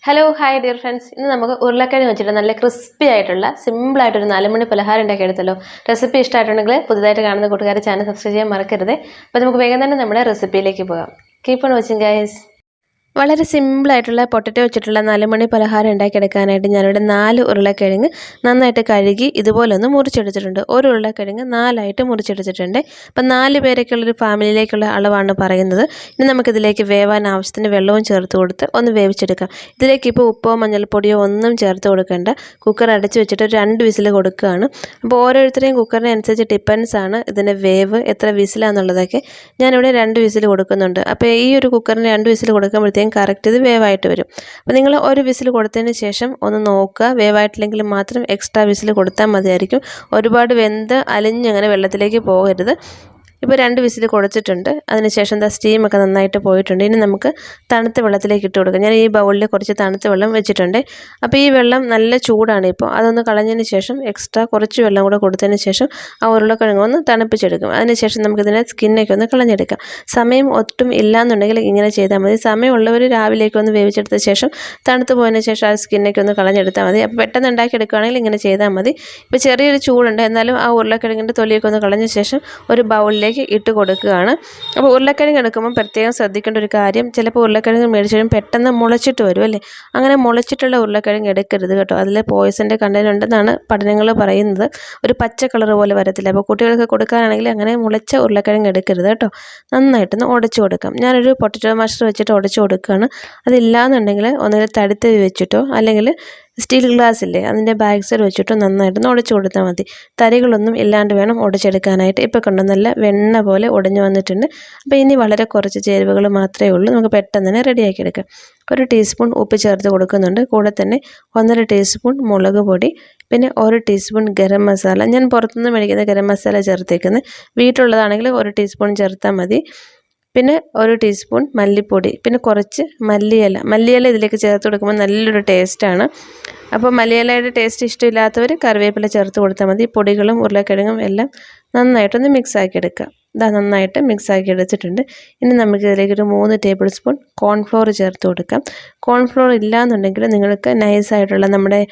Hello hi dear friends, ഇന്ന് നമുക്ക് ഉരുളക്കിഴങ്ങ് വെച്ചിട്ട് നല്ല ക്രിസ്പി ആയിട്ടുള്ള സിമ്പിൾ ആയിട്ടൊരു 4 മണി പലഹാരം ഉണ്ടാക്കി എടുത്തല്ലോ. റെസിപ്പി ഇഷ്ടമായിട്ടുണ്ടെങ്കിൽ പുതുതായിട്ട് കാണുന്ന കൂട്ടുകാരെ ചാനൽ സബ്സ്ക്രൈബ് ചെയ്യാൻ മറക്കരുത്. അപ്പോൾ നമുക്ക് വേഗം തന്നെ നമ്മുടെ റെസിപ്പിയിലേക്ക് പോകാം. Keep on watching guys. വളരെ സിമ്പിളായിട്ടുള്ള പൊട്ടറ്റോ വെച്ചിട്ടുള്ള 4 മണി പലഹാരം ഉണ്ടാക്കിയെടുക്കാനായിട്ട് ഞാനിവിടെ 4 ഉരുളക്കിഴങ്ങ് നന്നായിട്ട് കഴുകി ഇതുപോലെ ഒന്ന് മുറിച്ചെടുത്തിട്ടുണ്ട്. ഒരു ഉരുളക്കിഴങ്ങ് 4ആയിട്ട് മുറിച്ചെടുത്തിട്ടുണ്ട്. അപ്പം 4 പേരൊക്കെയുള്ളൊരു ഫാമിലിയിലേക്കുള്ള അളവാണ് പറയുന്നത്. ഇനി നമുക്കിതിലേക്ക് വേവാൻ ആവശ്യത്തിന് വെള്ളവും ചേർത്ത് കൊടുത്ത് ഒന്ന് വേവിച്ചെടുക്കാം. ഇതിലേക്ക് ഇപ്പോൾ ഉപ്പോ മഞ്ഞൾപ്പൊടിയോ ഒന്നും ചേർത്ത് കൊടുക്കേണ്ട. കുക്കർ അടച്ച് വെച്ചിട്ട് 2 വിസിൽ കൊടുക്കുകയാണ്. അപ്പോൾ ഓരോരുത്തരെയും കുക്കറിനെ അനുസരിച്ച് ഡിപ്പെൻസ് ആണ് ഇതിൻ്റെ വേവ് എത്ര വിസിലാണെന്നുള്ളതൊക്കെ. ഞാനിവിടെ 2 വിസിൽ കൊടുക്കുന്നുണ്ട്. അപ്പോൾ ഈ ഒരു കുക്കറിന് 2 വിസിൽ കൊടുക്കുമ്പോഴത്തേക്കും കറക്റ്റ് ഇത് വേവായിട്ട് വരും. അപ്പോൾ നിങ്ങൾ ഒരു വിസിൽ കൊടുത്തതിന് ശേഷം ഒന്ന് നോക്കുക. വേവായിട്ടില്ലെങ്കിൽ മാത്രം എക്സ്ട്രാ വിസിൽ കൊടുത്താൽ മതിയായിരിക്കും. ഒരുപാട് വെന്ത് അലിഞ്ഞങ്ങനെ വെള്ളത്തിലേക്ക് പോകരുത്. ഇപ്പോൾ 2 വിസിൽ കൊടുത്തിട്ടുണ്ട്. അതിനുശേഷം സ്റ്റീമൊക്കെ നന്നായിട്ട് പോയിട്ടുണ്ട്. ഇനി നമുക്ക് തണുത്ത വെള്ളത്തിലേക്ക് ഇട്ട് കൊടുക്കാം. ഞാൻ ഈ ബൗളിൽ കുറച്ച് തണുത്ത വെള്ളം വെച്ചിട്ടുണ്ട്. അപ്പോൾ ഈ വെള്ളം നല്ല ചൂടാണ് ഇപ്പോൾ. അതൊന്ന് കളഞ്ഞതിന് ശേഷം എക്സ്ട്രാ കുറച്ച് വെള്ളം കൂടെ കൊടുത്തതിന് ശേഷം ആ ഉരുളക്കിഴങ്ങ് ഒന്ന് തണുപ്പിച്ചെടുക്കും. അതിനുശേഷം നമുക്കിതിനെ സ്കിന്നൊക്കെ ഒന്ന് കളഞ്ഞെടുക്കാം. സമയം ഒട്ടും ഇല്ലയെന്നുണ്ടെങ്കിൽ ഇങ്ങനെ ചെയ്താൽ മതി. സമയമുള്ളവർ രാവിലേക്ക് ഒന്ന് വേവിച്ചെടുത്ത ശേഷം തണുത്ത് പോയതിന് ശേഷം ആ സ്കിന്നൊക്കെ ഒന്ന് കളഞ്ഞെടുത്താൽ മതി. അപ്പോൾ പെട്ടെന്ന് ഉണ്ടാക്കിയെടുക്കുകയാണെങ്കിൽ ഇങ്ങനെ ചെയ്താൽ മതി. ഇപ്പോൾ ചെറിയൊരു ചൂടുണ്ട്, എന്നാലും ആ ഉരുളക്കിഴങ്ങിൻ്റെ തൊലിയൊക്കെ ഒന്ന് കളഞ്ഞ ശേഷം ഒരു ബൗളിലേക്ക് ഇട്ട് കൊടുക്കുകയാണ്. അപ്പോൾ ഉരുളക്കിഴങ്ങ് എടുക്കുമ്പോൾ പ്രത്യേകം ശ്രദ്ധിക്കേണ്ട ഒരു കാര്യം, ചിലപ്പോൾ ഉരുളക്കിഴങ്ങ് മേടിച്ചാലും പെട്ടെന്ന് മുളച്ചിട്ട് വരും അല്ലേ. അങ്ങനെ മുളച്ചിട്ടുള്ള ഉരുളക്കിഴങ്ങ് എടുക്കരുത് കേട്ടോ. അതിൽ പോയിസൻ്റെ കണ്ടന്റ് ഉണ്ടെന്നാണ് പഠനങ്ങൾ പറയുന്നത്. ഒരു പച്ച കളർ പോലെ വരത്തില്ല. അപ്പോൾ കുട്ടികൾക്ക് കൊടുക്കാനാണെങ്കിൽ അങ്ങനെ മുളച്ച ഉരുളക്കിഴങ്ങ് എടുക്കരുത് കേട്ടോ. നന്നായിട്ടൊന്ന് ഉടച്ചു കൊടുക്കാം. ഞാനൊരു പൊട്ടറ്റോ മാഷർ വെച്ചിട്ട് ഉടച്ചു കൊടുക്കുകയാണ്. അതില്ലാന്നുണ്ടെങ്കിൽ ഒന്നുകിൽ തടുത്ത് വെച്ചിട്ടോ അല്ലെങ്കിൽ സ്റ്റീൽ ഗ്ലാസ് ഇല്ലേ അതിൻ്റെ ബാക്ക് സൈഡ് വെച്ചിട്ട് നന്നായിട്ടൊന്ന് ഉടച്ചു കൊടുത്താൽ മതി. തരികളൊന്നും ഇല്ലാണ്ട് വേണം ഉടച്ചെടുക്കാനായിട്ട്. ഇപ്പോൾ കണ്ടോ നല്ല വെണ്ണ പോലെ ഉടഞ്ഞു വന്നിട്ടുണ്ട്. അപ്പോൾ ഇനി വളരെ കുറച്ച് ചേരുവകൾ മാത്രമേ ഉള്ളൂ. നമുക്ക് പെട്ടെന്ന് തന്നെ റെഡിയാക്കി എടുക്കാം. 1 ടീസ്പൂൺ ഉപ്പ് ചേർത്ത് കൊടുക്കുന്നുണ്ട്. കൂടെ തന്നെ 1.5 ടീസ്പൂൺ മുളക് പൊടി, പിന്നെ 1 ടീസ്പൂൺ ഗരം മസാല. ഞാൻ പുറത്തുനിന്ന് മേടിക്കുന്ന ഗരം മസാല ചേർത്തേക്കുന്നത്. വീട്ടിലുള്ളതാണെങ്കിൽ 1 ടീസ്പൂൺ ചേർത്താൽ മതി. പിന്നെ 1 ടീസ്പൂൺ മല്ലിപ്പൊടി, പിന്നെ കുറച്ച് മല്ലിയില ഇതിലേക്ക് ചേർത്ത് കൊടുക്കുമ്പോൾ നല്ലൊരു ടേസ്റ്റാണ്. അപ്പോൾ മല്ലിയിലയുടെ ടേസ്റ്റ് ഇഷ്ടമില്ലാത്തവർ കറിവേപ്പില ചേർത്ത് കൊടുത്താൽ മതി. പൊടികളും ഉരുളക്കിഴങ്ങും എല്ലാം നന്നായിട്ടൊന്ന് മിക്സാക്കി എടുക്കുക. നന്നായിട്ട് മിക്സാക്കി എടുത്തിട്ടുണ്ട്. ഇനി നമുക്കിതിലേക്ക് ഒരു 3 ടേബിൾ സ്പൂൺ കോൺഫ്ലോർ ചേർത്ത് കൊടുക്കാം. കോൺഫ്ലോർ ഇല്ലയെന്നുണ്ടെങ്കിൽ നിങ്ങൾക്ക് നൈസായിട്ടുള്ള നമ്മുടെ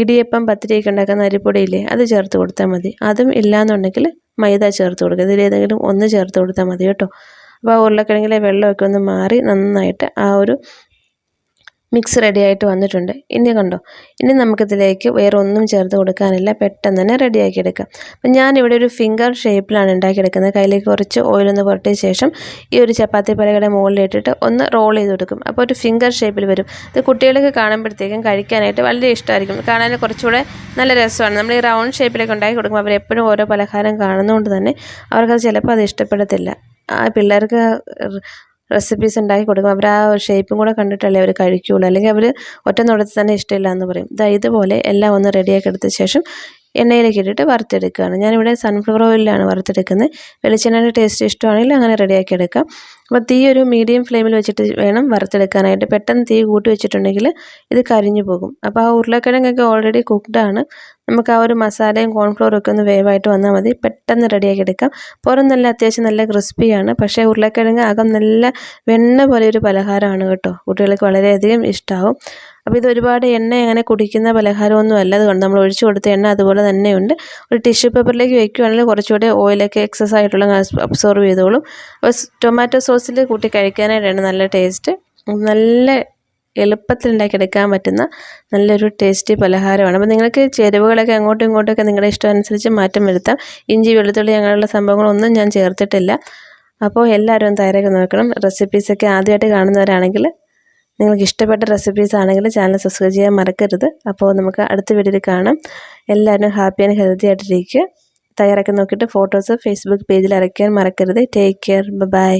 ഇടിയപ്പം പത്തിരിയൊക്കെ ഉണ്ടാക്കുന്ന അരിപ്പൊടിയില്ലേ അത് ചേർത്ത് കൊടുത്താൽ മതി. അതും ഇല്ലയെന്നുണ്ടെങ്കിൽ മൈദ ചേർത്ത് കൊടുക്കുക. ഇതിലേതെങ്കിലും ഒന്ന് ചേർത്ത് കൊടുത്താൽ മതി കേട്ടോ. അപ്പോൾ ആ ഉരുളക്കിഴങ്ങിലെ വെള്ളമൊക്കെ ഒന്ന് മാറി നന്നായിട്ട് ആ ഒരു മിക്സ് റെഡിയായിട്ട് വന്നിട്ടുണ്ട്. ഇനി കണ്ടോ, ഇനി നമുക്കിതിലേക്ക് വേറെ ഒന്നും ചേർത്ത് കൊടുക്കാനില്ല. പെട്ടെന്ന് തന്നെ റെഡിയാക്കി എടുക്കാം. അപ്പം ഞാനിവിടെ ഒരു ഫിംഗർ ഷേപ്പിലാണ് ഉണ്ടാക്കിയെടുക്കുന്നത്. കയ്യിലേക്ക് കുറച്ച് ഓയിലൊന്ന് പുരട്ടിയ ശേഷം ഈ ഒരു ചപ്പാത്തി പലകയുടെ മുകളിലിട്ടിട്ട് ഒന്ന് റോൾ ചെയ്ത് കൊടുക്കും. അപ്പോൾ ഒരു ഫിംഗർ ഷേപ്പിൽ വരും. ഇത് കുട്ടികൾക്ക് കാണുമ്പോഴത്തേക്കും കഴിക്കാനായിട്ട് വളരെ ഇഷ്ടമായിരിക്കും. കാണാൻ കുറച്ചുകൂടെ നല്ല രസമാണ്. നമ്മൾ ഈ റൗണ്ട് ഷേപ്പിലേക്ക് ഉണ്ടാക്കി കൊടുക്കുമ്പോൾ അവരെപ്പോഴും ഓരോ പലഹാരം കാണുന്നതുകൊണ്ട് തന്നെ അവർക്കത് ചിലപ്പോൾ അത് ഇഷ്ടപ്പെടത്തില്ല. ആ പിള്ളേർക്ക് റെസിപ്പീസ് ഉണ്ടാക്കി കൊടുക്കും. അവർ ആ ഷേപ്പും കൂടെ കണ്ടിട്ടല്ലേ അവർ കഴിക്കുകയുള്ളൂ. അല്ലെങ്കിൽ അവർ ഒറ്റ നോട്ടത്തിൽ തന്നെ ഇഷ്ടമില്ല എന്ന് പറയും. ഇതുപോലെ എല്ലാം ഒന്ന് റെഡിയാക്കി എടുത്ത ശേഷം എണ്ണയിലേക്ക് ഇട്ടിട്ട് വറുത്തെടുക്കുകയാണ്. ഞാനിവിടെ സൺഫ്ലവർ ഓയിലാണ് വറുത്തെടുക്കുന്നത്. വെളിച്ചെണ്ണയുടെ ടേസ്റ്റ് ഇഷ്ടമാണെങ്കിൽ അങ്ങനെ റെഡിയാക്കി എടുക്കാം. അപ്പോൾ തീ ഒരു മീഡിയം ഫ്ലെയിമിൽ വെച്ചിട്ട് വേണം വറുത്തെടുക്കാനായിട്ട്. പെട്ടെന്ന് തീ കൂട്ടി വെച്ചിട്ടുണ്ടെങ്കിൽ ഇത് കരിഞ്ഞു പോകും. അപ്പോൾ ആ ഉരുളക്കിഴങ്ങൊക്കെ ഓൾറെഡി കുക്ക്ഡാണ്. നമുക്ക് ആ ഒരു മസാലയും കോൺഫ്ലോറും ഒക്കെ ഒന്ന് വേവായിട്ട് വന്നാൽ മതി. പെട്ടെന്ന് റെഡിയാക്കി എടുക്കാം. പുറം നല്ല അത്യാവശ്യം നല്ല ക്രിസ്പിയാണ്. പക്ഷേ ഉരുളക്കിഴങ്ങ് അകം നല്ല വെണ്ണ പോലെ ഒരു പലഹാരമാണ് കേട്ടോ. കുട്ടികൾക്ക് വളരെയധികം ഇഷ്ടമാവും. അപ്പോൾ ഇത് ഒരുപാട് എണ്ണ അങ്ങനെ കുടിക്കുന്ന പലഹാരമൊന്നും അല്ല. അതുകൊണ്ട് നമ്മൾ ഒഴിച്ചു കൊടുത്ത എണ്ണ അതുപോലെ തന്നെയുണ്ട്. ഒരു ടിഷ്യൂ പേപ്പറിലേക്ക് വയ്ക്കുകയാണെങ്കിൽ കുറച്ചുകൂടെ ഓയിലൊക്കെ എക്സസ് ആയിട്ടുള്ള അബ്സോർവ് ചെയ്തോളും. അപ്പോൾ ടൊമാറ്റോ സോസിൽ കൂട്ടി കഴിക്കാനായിട്ടാണ് നല്ല ടേസ്റ്റ്. നല്ല എളുപ്പത്തിൽ ഉണ്ടാക്കിയെടുക്കാൻ പറ്റുന്ന നല്ലൊരു ടേസ്റ്റി പലഹാരമാണ്. അപ്പോൾ നിങ്ങൾക്ക് ചേരുവകളൊക്കെ അങ്ങോട്ടും ഇങ്ങോട്ടൊക്കെ നിങ്ങളുടെ ഇഷ്ടം അനുസരിച്ച് മാറ്റം വരുത്താം. ഇഞ്ചി വെളുത്തുള്ളി അങ്ങനെയുള്ള സംഭവങ്ങളൊന്നും ഞാൻ ചേർത്തിട്ടില്ല. അപ്പോൾ എല്ലാവരും തയ്യാറാക്കി നോക്കണം. റെസിപ്പീസൊക്കെ ആദ്യമായിട്ട് കാണുന്നവരാണെങ്കിൽ നിങ്ങൾക്ക് ഇഷ്ടപ്പെട്ട റെസിപ്പീസ് ആണെങ്കിൽ ചാനൽ സബ്സ്ക്രൈബ് ചെയ്യാൻ മറക്കരുത്. അപ്പോൾ നമുക്ക് അടുത്ത വീഡിയോയിൽ കാണാം. എല്ലാവരും ഹാപ്പി ആൻഡ് ഹെൽത്തി ആയിട്ടിരിക്കുക. തയ്യാറാക്കി നോക്കിയിട്ട് ഫോട്ടോസ് ഫേസ്ബുക്ക് പേജിൽ അയക്കാൻ മറക്കരുത്. Take care. ബൈ.